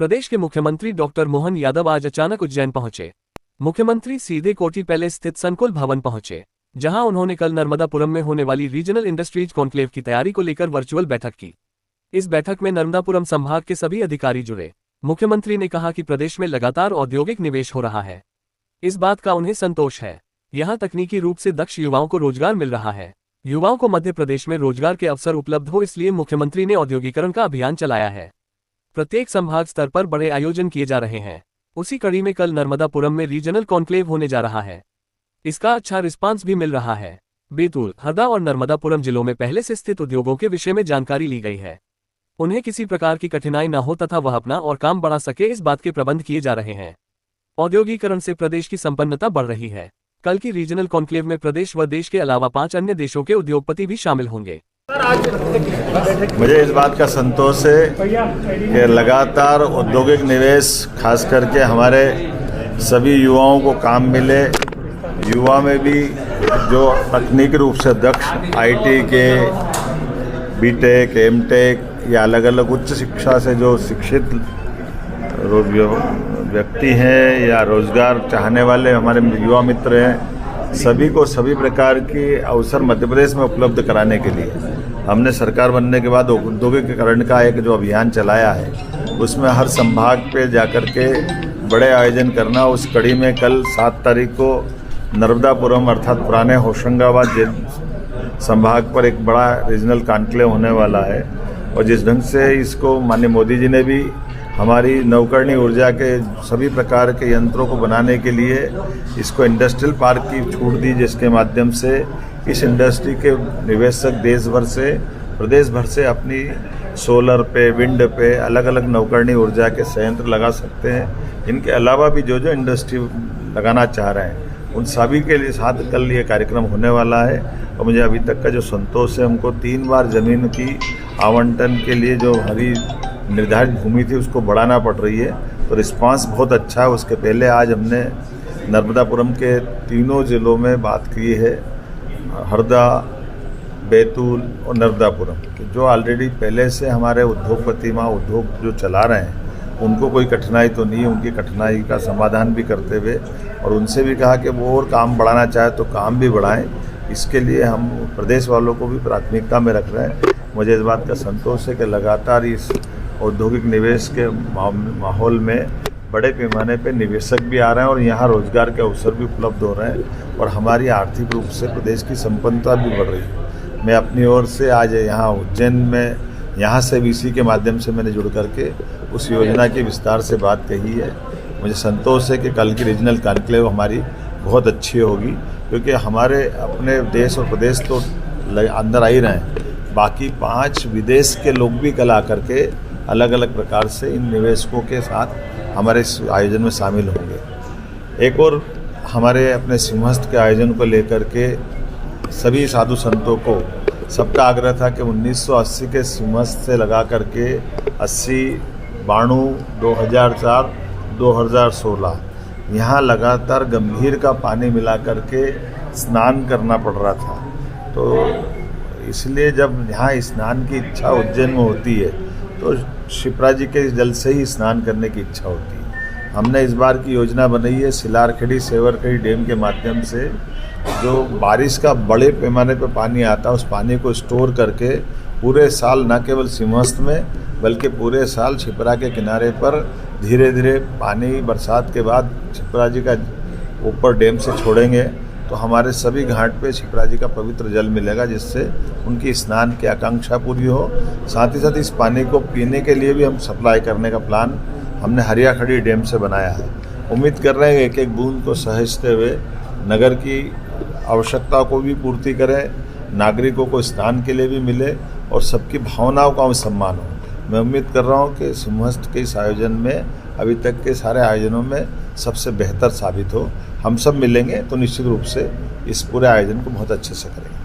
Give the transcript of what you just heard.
प्रदेश के मुख्यमंत्री डॉक्टर मोहन यादव आज अचानक उज्जैन पहुंचे। मुख्यमंत्री सीधे कोटी पैलेस स्थित संकुल भवन पहुंचे, जहां उन्होंने कल नर्मदापुरम में होने वाली रीजनल इंडस्ट्रीज कॉन्क्लेव की तैयारी को लेकर वर्चुअल बैठक की। इस बैठक में नर्मदापुरम संभाग के सभी अधिकारी जुड़े। मुख्यमंत्री ने कहा कि प्रदेश में लगातार औद्योगिक निवेश हो रहा है, इस बात का उन्हें संतोष है। यहां तकनीकी रूप से दक्ष युवाओं को रोजगार मिल रहा है। युवाओं को मध्य प्रदेश में रोजगार के अवसर उपलब्ध हो, इसलिए मुख्यमंत्री ने औद्योगिकरण का अभियान चलाया है। प्रत्येक संभाग स्तर पर बड़े आयोजन किए जा रहे हैं। उसी कड़ी में कल नर्मदापुरम में रीजनल कॉन्क्लेव होने जा रहा है। इसका अच्छा रिस्पांस भी मिल रहा है। बैतूल, हरदा और नर्मदापुरम जिलों में पहले से स्थित उद्योगों के विषय में जानकारी ली गई है। उन्हें किसी प्रकार की कठिनाई न हो तथा वह अपना और काम बढ़ा सके, इस बात के प्रबंध किए जा रहे हैं। औद्योगिकरण से प्रदेश की संपन्नता बढ़ रही है। कल की रीजनल कॉन्क्लेव में प्रदेश व देश के अलावा 5 अन्य देशों के उद्योगपति भी शामिल होंगे। मुझे इस बात का संतोष है कि लगातार औद्योगिक निवेश, खास करके हमारे सभी युवाओं को काम मिले। युवा में भी जो तकनीकी रूप से दक्ष आईटी के, बीटेक, एमटेक या अलग अलग उच्च शिक्षा से जो शिक्षित व्यक्ति हैं या रोजगार चाहने वाले हमारे युवा मित्र हैं, सभी को सभी प्रकार के अवसर मध्य प्रदेश में उपलब्ध कराने के लिए हमने सरकार बनने के बाद औद्योगिकरण का एक जो अभियान चलाया है, उसमें हर संभाग पे जाकर के बड़े आयोजन करना। उस कड़ी में कल 7 तारीख को नर्मदापुरम अर्थात पुराने होशंगाबाद संभाग पर एक बड़ा रीजनल कॉन्क्लेव होने वाला है। और जिस ढंग से इसको माननीय मोदी जी ने भी हमारी नवकरणीय ऊर्जा के सभी प्रकार के यंत्रों को बनाने के लिए इसको इंडस्ट्रियल पार्क की छूट दी, जिसके माध्यम से इस इंडस्ट्री के निवेशक देश भर से, प्रदेश भर से अपनी सोलर पे, विंड पे अलग अलग नवकरणीय ऊर्जा के संयंत्र लगा सकते हैं। इनके अलावा भी जो जो इंडस्ट्री लगाना चाह रहे हैं, उन सभी के लिए साथ कल ये कार्यक्रम होने वाला है। और मुझे अभी तक का जो संतोष है, हमको 3 बार जमीन की आवंटन के लिए जो हरी निर्धारित भूमि थी उसको बढ़ाना पड़ रही है, तो रिस्पांस बहुत अच्छा है। उसके पहले आज हमने नर्मदापुरम के तीनों जिलों में बात की है, हरदा, बैतूल और नर्मदापुरम, जो ऑलरेडी पहले से हमारे उद्योगपति वहाँ उद्योग जो चला रहे हैं, उनको कोई कठिनाई तो नहीं है। उनकी कठिनाई का समाधान भी करते हुए और उनसे भी कहा कि वो और काम बढ़ाना चाहे तो काम भी बढ़ाएं। इसके लिए हम प्रदेश वालों को भी प्राथमिकता में रख रहे हैं। मुझे इस बात का संतोष है कि लगातार इस औद्योगिक निवेश के माहौल में बड़े पैमाने पे निवेशक भी आ रहे हैं और यहाँ रोजगार के अवसर भी उपलब्ध हो रहे हैं और हमारी आर्थिक रूप से प्रदेश की संपन्नता भी बढ़ रही है। मैं अपनी ओर से आज यहाँ उज्जैन में, यहाँ से VC के माध्यम से मैंने जुड़ करके उस योजना की विस्तार से बात कही है। मुझे संतोष है कि कल की रीजनल कॉन्क्लेव हमारी बहुत अच्छी होगी, क्योंकि हमारे अपने देश और प्रदेश तो अंदर आ ही रहे हैं, बाकी 5 विदेश के लोग भी कल आकर के अलग अलग प्रकार से इन निवेशकों के साथ हमारे इस आयोजन में शामिल होंगे। एक और हमारे अपने सिंहस्थ के आयोजन को लेकर के सभी साधु संतों को सबका आग्रह था कि 1980 के सिंहस्थ से लगा करके 80, 92, 2004, 2016 यहाँ लगातार गंभीर का पानी मिला करके स्नान करना पड़ रहा था। तो इसलिए जब यहाँ स्नान की इच्छा उज्जैन में होती है, तो शिप्रा जी के जल से ही स्नान करने की इच्छा होती है। हमने इस बार की योजना बनाई है, सिलारखेड़ी, सेवरखेड़ी डैम के माध्यम से जो बारिश का बड़े पैमाने पर पानी आता है, उस पानी को स्टोर करके पूरे साल न केवल सिंहस्थ में बल्कि पूरे साल छिपरा के किनारे पर धीरे धीरे पानी बरसात के बाद छिपरा जी का ऊपर डैम से छोड़ेंगे, तो हमारे सभी घाट पे छिपरा जी का पवित्र जल मिलेगा, जिससे उनकी स्नान की आकांक्षा पूरी हो। साथ ही साथ इस पानी को पीने के लिए भी हम सप्लाई करने का प्लान हमने हरियाखड़ी डैम से बनाया है। उम्मीद कर रहे हैं एक एक बूंद को सहेजते हुए नगर की आवश्यकता को भी पूर्ति करें, नागरिकों को स्नान के लिए भी मिले और सबकी भावनाओं का सम्मान हो। मैं उम्मीद कर रहा हूँ कि सिंहस्थ के इस आयोजन में अभी तक के सारे आयोजनों में सबसे बेहतर साबित हो। हम सब मिलेंगे तो निश्चित रूप से इस पूरे आयोजन को बहुत अच्छे से करेंगे।